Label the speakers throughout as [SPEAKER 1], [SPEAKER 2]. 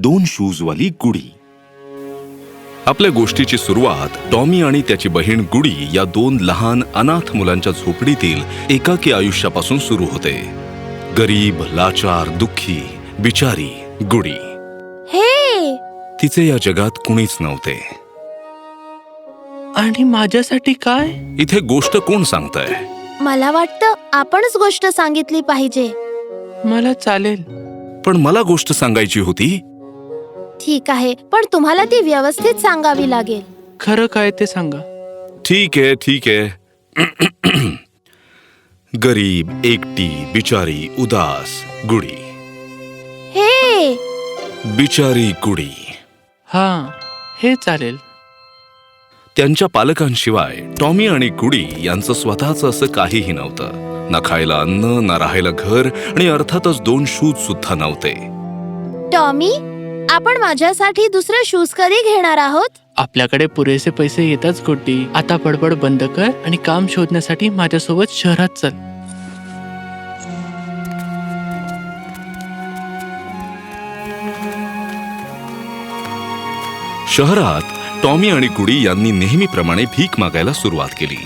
[SPEAKER 1] 2 शूजवाली गुडी. आपल्या गोष्टीची सुरुवात टॉमी आणि त्याची बहीण गुडी या 2 लहान अनाथ मुलांच्या झोपडीतील एकाकी आयुष्यापासून सुरू होते. गरीब, लाचार, दुःखी, बिचारी गुडी.
[SPEAKER 2] हे
[SPEAKER 1] तिचे या जगात कुणीच नव्हते.
[SPEAKER 3] आणि माझ्यासाठी काय?
[SPEAKER 1] इथे गोष्ट कोण सांगतंय?
[SPEAKER 2] मला वाटतं आपणच गोष्ट सांगितली पाहिजे.
[SPEAKER 3] मला चालेल.
[SPEAKER 1] पण मला गोष्ट सांगायची होती.
[SPEAKER 2] ठीक आहे, पण तुम्हाला ती व्यवस्थित सांगावी लागेल.
[SPEAKER 3] खरं काय ते सांगा.
[SPEAKER 1] ठीक आहे, ठीक आहे. गरीब, एकटी, बिचारी, उदास गुडी.
[SPEAKER 2] हे
[SPEAKER 1] बिचारी गुडी.
[SPEAKER 3] हा, हे चालेल.
[SPEAKER 1] त्यांच्या पालकांशिवाय टॉमी आणि गुडी यांचं स्वतःचं असं काहीही नव्हतं. ना खायला अन्न, ना राहायला घर आणि अर्थातच 2 शूज सुद्धा नव्हते.
[SPEAKER 2] टॉमी, आपण माझ्यासाठी दुसरे शूज कधी घेणार आहोत?
[SPEAKER 3] आपल्याकडे पुरेसे पैसे येताच गोटी. आता बडबड बंद कर आणि काम शोधण्यासाठी माझ्यासोबत शहरात चल.
[SPEAKER 1] शहरात टॉमी आणि गुडी यांनी नेहमीप्रमाणे भीक मागायला सुरुवात केली.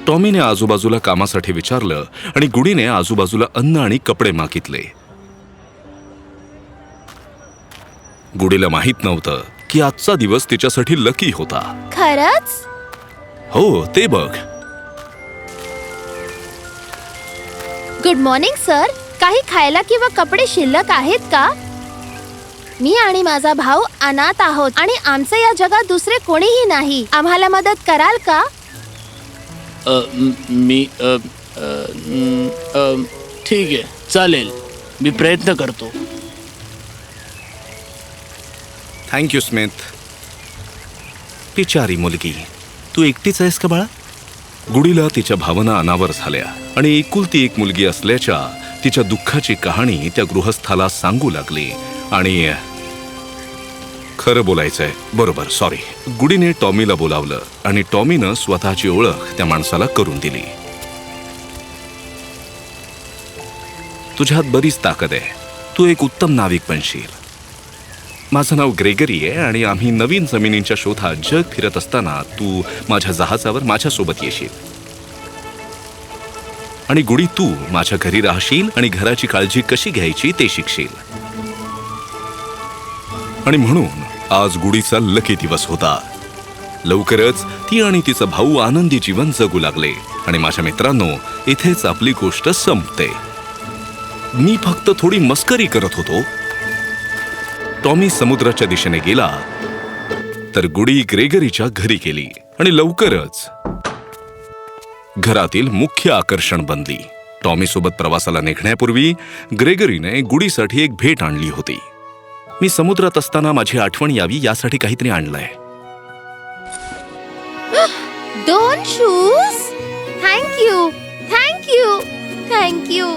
[SPEAKER 1] टॉमीने आजूबाजूला कामासाठी विचारलं आणि गुडीने आजूबाजूला अन्न आणि कपडे मागितले. गुडीला माहित नव्हतं की आजचा दिवस तिच्यासाठी लकी होता.
[SPEAKER 2] खरंच?
[SPEAKER 1] हो, ते बघ.
[SPEAKER 2] Good morning sir. काही खायला किंवा कपडे शिल्लक आहेत का? मी आणि माझा भाऊ अनाथ आहोत आणि आमचे या जगात दुसरे कोणीही नाही. आम्हाला मदत कराल का?
[SPEAKER 3] ठीक आहे, चालेल. मी प्रयत्न करतो.
[SPEAKER 1] Thank you Smith. बिचारी मुलगी, तू एकटीच आहेस का बाळा? गुडीला तिच्या भावना अनावर झाल्या आणि एकुलती एक मुलगी असल्याच्या तिच्या दुःखाची कहाणी त्या गृहस्थाला सांगू लागली. आणि खरं बोलायचंय, बरोबर, सॉरी. गुडीने टॉमीला बोलावलं आणि टॉमीनं स्वतःची ओळख त्या माणसाला करून दिली. तुझ्यात बरीच ताकद आहे. तू एक उत्तम नाविक बनशील. माझं नाव ग्रेगरी आहे आणि आम्ही नवीन जमिनींच्या शोधात जग फिरत असताना तू माझ्या जहाजावर माझ्यासोबत येशील. आणि गुडी, तू माझ्या घरी राहशील आणि घराची काळजी कशी घ्यायची ते शिकशील. आणि म्हणून आज गुडीचा लकी दिवस होता. लवकरच ती आणि तिचा भाऊ आनंदी जीवन जगू लागले. आणि माझ्या मित्रांनो, इथेच आपली गोष्ट संपते. मी फक्त थोडी मस्करी करत होतो. टॉमी समुद्राच्या दिशेने गेला तर गुडी ग्रेगरीच्या घरी गेली आणि लवकरच घरातील मुख्य आकर्षण बनली. टॉमी सोबत प्रवासाला निघण्यापूर्वी ग्रेगरीने गुडीसाठी एक भेट आणली होती. मी समुद्रात असताना माझी आठवण यावी यासाठी काहीतरी आणलंय.
[SPEAKER 2] 2 शूज? Thank you, thank you, thank you.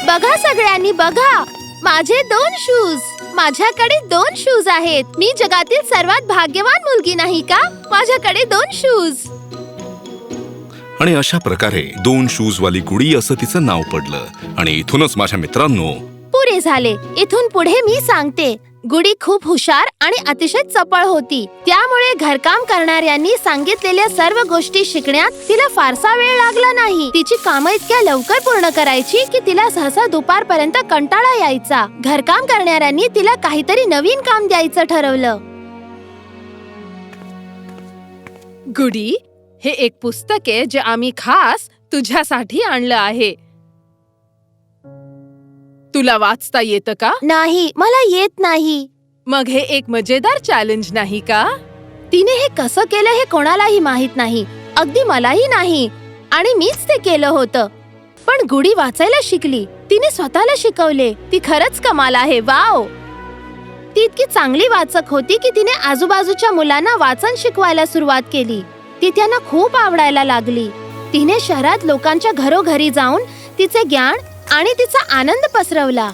[SPEAKER 2] बघा सगळ्यांनी, बघा, माझे 2 शूज. माझ्याकडे 2 शूज आहेत. मी जगातील सर्वात भाग्यवान मुलगी नाही का? माझ्याकडे 2 शूज.
[SPEAKER 1] आणि अशा प्रकारे 2 शूजवाली गुडी असं तिचं नाव पडलं. आणि इथूनच माझ्या मित्रांनो,
[SPEAKER 2] पुरे झाले. इथून पुढे मी सांगते. गुडी खूप हुशार आणि अतिशय चपळ होती. त्यामुळे घरकाम करणाऱ्यांनी सांगितलेल्या सर्व गोष्टी शिकण्यात तिला फारसा वेळ लागला नाही. तिची कामं इतक्या लवकर पूर्ण करायची की तिला सहसा दुपारपर्यंत कंटाळा यायचा. घरकाम करणाऱ्यांनी तिला काहीतरी नवीन काम द्यायचं ठरवलं.
[SPEAKER 4] गुडी, हे एक पुस्तक आहे जे आम्ही खास तुझ्यासाठी आणलं आहे. तुला वाचता येतं का?
[SPEAKER 2] नाही, मला येत नाही.
[SPEAKER 4] मग हे एक मजेदार चॅलेंज नाही का?
[SPEAKER 2] तिने हे कसं केलं हे कोणालाही माहित नाही, अगदी मलाही नाही. आणि मीच ते केलं होतं. पण गुडी वाचायला शिकली. तिने स्वतःला शिकवले. ती खरंच कमाल आहे. वाव. ती इतकी चांगली वाचक होती की तिने आजूबाजूच्या मुलांना वाचन शिकवायला सुरुवात केली. ती त्यांना खूप आवडायला लागली. तिने शहरात लोकांच्या घरोघरी जाऊन तिचे ज्ञान आणि तिचा आनंद पसरवला.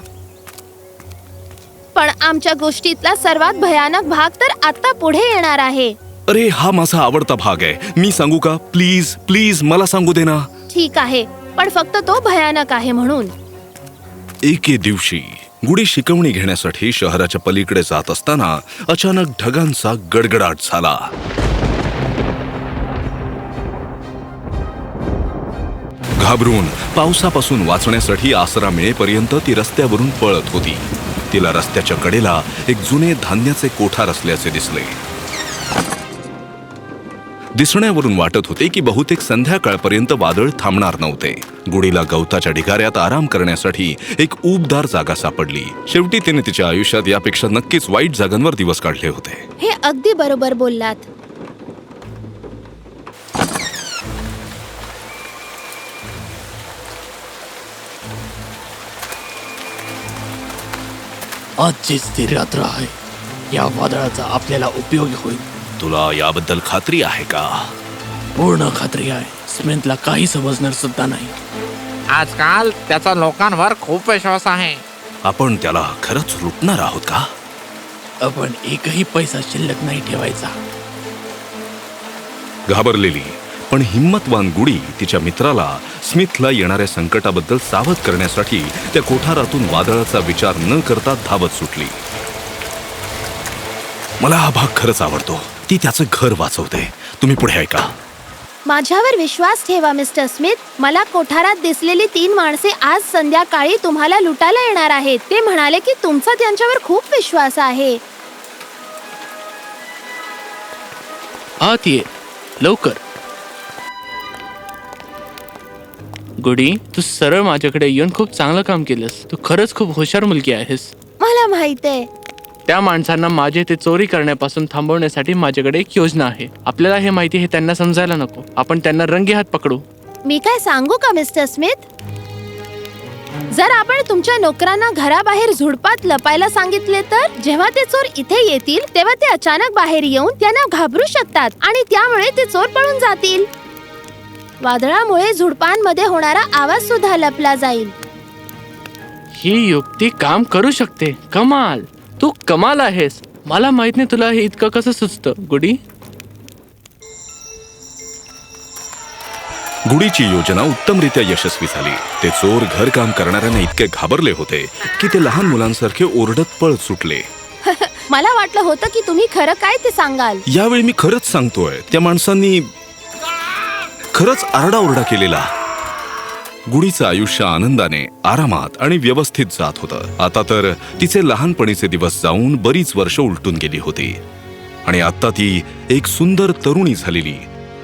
[SPEAKER 2] पण आमच्या गोष्टीतला सर्वात भयानक भाग तर आता पुढे येणार आहे.
[SPEAKER 1] अरे, हा माझा आवडता भाग आहे. मी सांगू का? प्लीज प्लीज मला सांगू दे ना.
[SPEAKER 2] ठीक आहे, पण फक्त तो भयानक आहे म्हणून.
[SPEAKER 1] एके दिवशी गुढी शिकवणी घेण्यासाठी शहराच्या पलीकडे जात असताना अचानक ढगांचा गडगडाट झाला. घाबरून पावसापासून वाचण्यासाठी आसरा मिळेपर्यंत ती रस्त्यावरून पळत होती. तिला रस्त्याच्या कडेला एक जुने धान्याचे कोठार असल्याचे दिसले. दिसण्यावरून वाटत होते की बहुतेक संध्याकाळपर्यंत वादळ थांबणार नव्हते. गुढीला गवताच्या ढिगाऱ्यात आराम करण्यासाठी एक उबदार जागा सापडली. शेवटी तिने तिच्या आयुष्यात यापेक्षा नक्कीच वाईट जागांवर दिवस काढले होते.
[SPEAKER 2] हे अगदी बरोबर बोललात.
[SPEAKER 3] आजचीच ती रात्र आहे. या वादळाचा आपल्याला उपयोग होईल.
[SPEAKER 1] तुला याबद्दल खात्री आहे का?
[SPEAKER 3] पूर्ण खात्री आहे. स्मिथला काही समजणार सुद्धा नाही.
[SPEAKER 5] आजकाल त्याचा लोकांवर खूप विश्वास आहे.
[SPEAKER 1] आपण त्याला खरंच लुटणार आहोत का?
[SPEAKER 3] आपण एकही पैसा शिल्लक नाही ठेवायचा.
[SPEAKER 1] घाबरलेली पण हिम्मतवान गुढी तिच्या मित्राला स्मिथला येणाऱ्या संकटाबद्दल सावध करण्यासाठी त्या कोठारातून वादळाचा विचार न करता धावत सुटली. मला हा भाग खरंच आवडतो. ती त्याचं घर वाचवते. तुम्ही पुढे ऐका.
[SPEAKER 2] माझ्यावर विश्वास ठेवा मिस्टर स्मिथ. मला कोठारात दिसलेली 3 माणसे आज संध्याकाळी तुम्हाला लुटायला येणार आहेत. ते म्हणाले की तुमचा त्यांच्यावर खूप विश्वास आहे.
[SPEAKER 3] आत ये लवकर. गुडी, तू सरळ माझ्याकडे येऊन खूप चांगलं काम केलंस. तू खरंच खूप हुशार मुलगी आहेस.
[SPEAKER 2] मला माहित आहे.
[SPEAKER 3] त्या माणसांना माझे ते चोरी करण्यापासून थांबवण्यासाठी माझ्याकडे एक योजना आहे. आपल्याला हे माहिती हे त्यांना समजायला नको. आपण त्यांना रंगे हात पकडू.
[SPEAKER 2] मी काय सांगू का मिस्टर स्मिथ? जर आपण तुमच्या नोकरांना घराबाहेर झुडपात लपायला सांगितले तर जेव्हा ते चोर इथे येतील तेव्हा ते अचानक बाहेर येऊन त्यांना घाबरू शकतात आणि त्यामुळे ते चोर पळून जातील. वादळामुळे झुडपांमध्ये होणारा आवाज सुद्धा लपला जाईल.
[SPEAKER 3] ही युक्ती काम करू शकते. कमाल, तू कमाल आहेस. मला माहित नाही तुला हे इतकं कसं सुचतं. गुडी,
[SPEAKER 1] गुढीची योजना उत्तमरित्या यशस्वी झाली. ते चोर घरकाम करणाऱ्यांना इतके घाबरले होते की ते लहान मुलांसारखे ओरडत पळत सुटले.
[SPEAKER 2] मला वाटलं होतं की तुम्ही खरं काय ते सांगाल.
[SPEAKER 1] यावेळी मी खरंच सांगतोय, त्या माणसांनी खरंच आरडाओरडा केलेला. गुढीचं आयुष्य आनंदाने, आरामात आणि व्यवस्थित जात होतं. आता तर तिचे लहानपणीचे दिवस जाऊन बरीच वर्ष उलटून गेली होती आणि आता ती एक सुंदर तरुणी झालेली,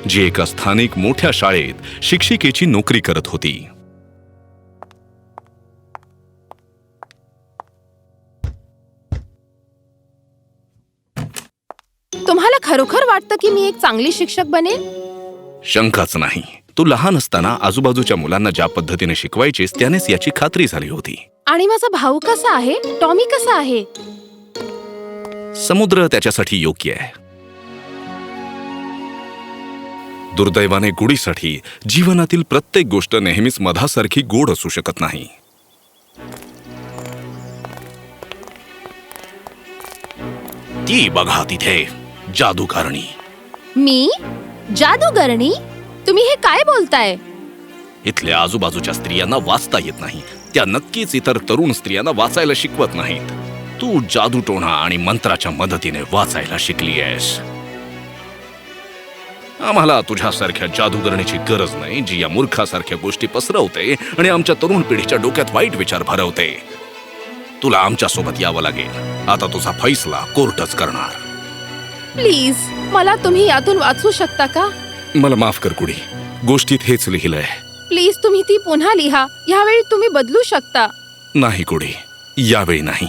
[SPEAKER 1] जी एका स्थानिक मोठ्या शाळेत शिक्षिकेची नोकरी करत होती.
[SPEAKER 4] तुम्हाला खरोखर वाटतं की मी एक चांगली शिक्षक बनेन?
[SPEAKER 1] शंकाच नाही. तू लहान असताना आजूबाजूच्या मुलांना ज्या पद्धतीने शिकवायचीस त्यानेच याची खात्री झाली होती.
[SPEAKER 4] आणि माझा भाऊ कसा आहे? टॉमी कसा आहे?
[SPEAKER 1] समुद्र त्याच्यासाठी योग्य आहे. दुर्दैवाने गुढीसाठी जीवनातील प्रत्येक गोष्ट नेहमीच मधासारखी गोड असू शकत नाही. ती बघा तिथे, जादूगारणी.
[SPEAKER 2] मी जादूगरणी? तुम्ही हे काय बोलताय?
[SPEAKER 1] इथल्या आजूबाजूच्या स्त्रियांना वाचता येत नाही. त्या नक्कीच इतर तरुण स्त्रियांना वाचायला शिकवत नाहीत. तू जादूटोणा आणि मंत्राच्या मदतीने वाचायला शिकली आहेस. आम्हाला तुझ्यासारख्या जादूगरणीची गरज नाही, जी या मूर्खासारख्या गोष्टी पसरवते आणि आमच्या तरुण पिढीच्या डोक्यात वाईट विचार भरवते. तुला आमच्या सोबत यावं लागेल. आता तुझा फैसला कोर्टच करणार.
[SPEAKER 4] प्लीज, मला तुम्ही यातून वाचू शकता का?
[SPEAKER 1] मला माफ कर गुढी, गोष्टीत हेच लिहिलंय.
[SPEAKER 4] प्लीज तुम्ही ती पुन्हा लिहा. यावेळी तुम्ही बदलू शकता.
[SPEAKER 1] नाही गुढी, यावेळी नाही.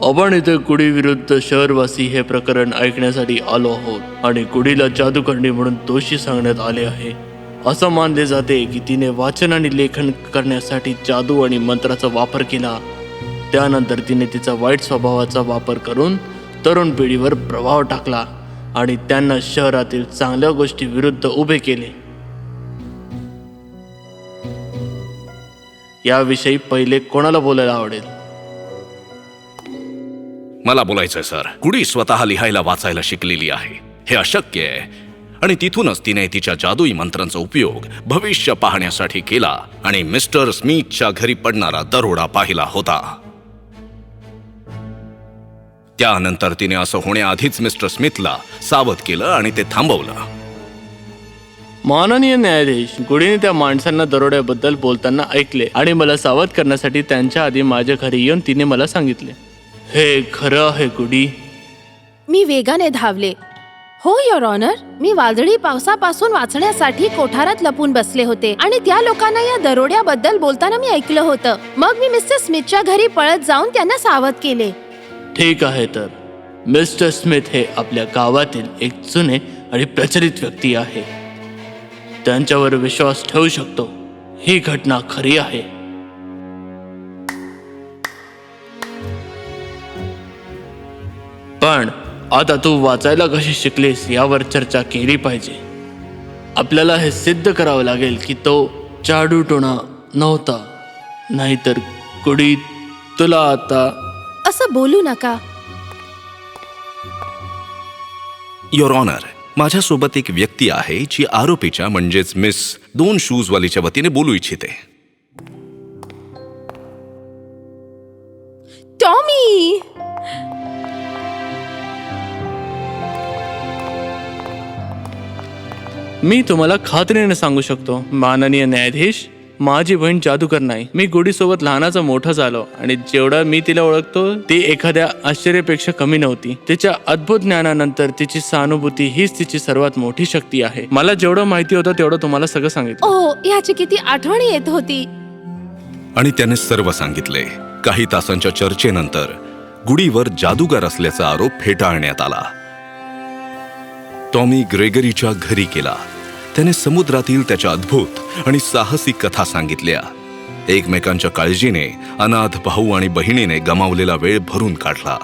[SPEAKER 3] आपण इथे गुढी विरुद्ध शहरवासी हे प्रकरण ऐकण्यासाठी आलो आहोत आणि गुढीला जादूगरणी म्हणून दोषी सांगण्यात आले आहे. असं मानले जाते की तिने वाचन आणि लेखन करण्यासाठी जादू आणि मंत्राचा वापर केला. त्यानंतर तिने तिचा वाईट स्वभावाचा वापर करून तरुण पिढीवर प्रभाव टाकला आणि त्यांना शहरातील चांगल्या गोष्टी विरुद्ध उभे केले. याविषयी पहिले कोणाला बोलायला आवडेल?
[SPEAKER 1] मला बोलायचंय सर. गुढी स्वतः लिहायला वाचायला शिकलेली आहे. हे अशक्य आहे आणि तिथूनच तिने तिच्या जादुई मंत्रांचा उपयोग भविष्य पाहण्यासाठी केला आणि मिस्टर स्मिथच्या घरी पडणारा दरोडा पाहिला होता. त्यानंतर तिने असं होण्याआधीच मिस्टर स्मिथला सावध केलं आणि ते थांबवलं.
[SPEAKER 3] माननीय न्यायाधीश, गुडीने त्या माणसांना दरोड्याबद्दल बोलताना ऐकले आणि मला सावध करण्यासाठी त्यांच्या आधी माझ्या घरी येऊन तिने मला सांगितले. हे खरं आहे गुडी?
[SPEAKER 2] मी वेगाने धावले. हो युअर ऑनर, मी वादळी पावसापासून वाचण्यासाठी कोठारात लपून बसले होते आणि त्या लोकांना या दरोड्याबद्दल बोलताना मी ऐकलं होतं. मग मी मिस्टर स्मिथच्या घरी पळत जाऊन त्यांना सावध केले.
[SPEAKER 3] ठीक आहे, तर मिस्टर स्मिथ हे आपल्या गावातील एक जुने आणि प्रचलित व्यक्ती आहे. त्यांच्यावर विश्वास ठेवू शकतो. ही घटना खरी आहे. पण आता तू वाचायला कशी शिकलीस यावर चर्चा केली पाहिजे. आपल्याला हे सिद्ध करावं लागेल की तो जादूटोणा नव्हता. नाहीतर गुडी, तुला आता
[SPEAKER 2] असं बोलू नका.
[SPEAKER 1] युअर ऑनर, माझ्यासोबत एक व्यक्ती आहे जी आरोपीच्या म्हणजेच मिस 2 शूज वालीच्या वतीने बोलू इच्छिते.
[SPEAKER 2] टॉमी,
[SPEAKER 3] मी तुम्हाला खात्रीने सांगू शकतो माननीय न्यायाधीश, माझी बहीण जादूगर नाही. मी गुडीसोबत लहानाचा मोठा झालो आणि जेवढा मी तिला ओळखतो ती एखाद्या आश्चर्यापेक्षा कमी नव्हती. तिच्या अद्भुत ज्ञानानंतर तिची सहानुभूती हीच तिची सर्वात मोठी शक्ती आहे. मला जेवढं माहिती होतं तेवढं तुम्हाला सगळं सांगितलं.
[SPEAKER 2] ओ, याची किती आठवणी येत होती.
[SPEAKER 1] आणि त्याने सर्व सांगितले. काही तासांच्या चर्चेनंतर गुडीवर जादूगार असल्याचा आरोप फेटाळण्यात आला. टॉमी ग्रेगरीच्या घरी गेला. त्याने समुद्रातील त्याच्या अद्भुत आणि साहसी कथा सांगितल्या. एकमेकांच्या काळजीने अनाथ भाऊ आणि बहिणीने गमावलेला वेळ भरून काढला.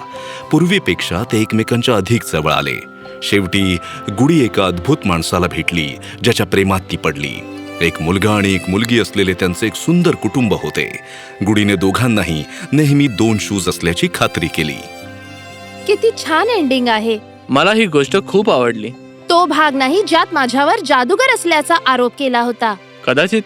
[SPEAKER 1] पूर्वीपेक्षा ते एकमेकांच्या अधिक जवळ आले. शेवटी गुडी एका अद्भुत माणसाला भेटली ज्याच्या प्रेमात ती पडली. एक मुलगा आणि एक मुलगी असलेले त्यांचे एक सुंदर कुटुंब होते. गुडीने दोघांनाही नेहमी 2 शूज असल्याची खात्री केली.
[SPEAKER 2] किती छान एंडिंग आहे.
[SPEAKER 3] मला ही गोष्ट खूप आवडली.
[SPEAKER 2] तो भाग नाही ज्यात माझ्यावर जादूगर असल्याचा आरोप केला होता.
[SPEAKER 3] कदाचित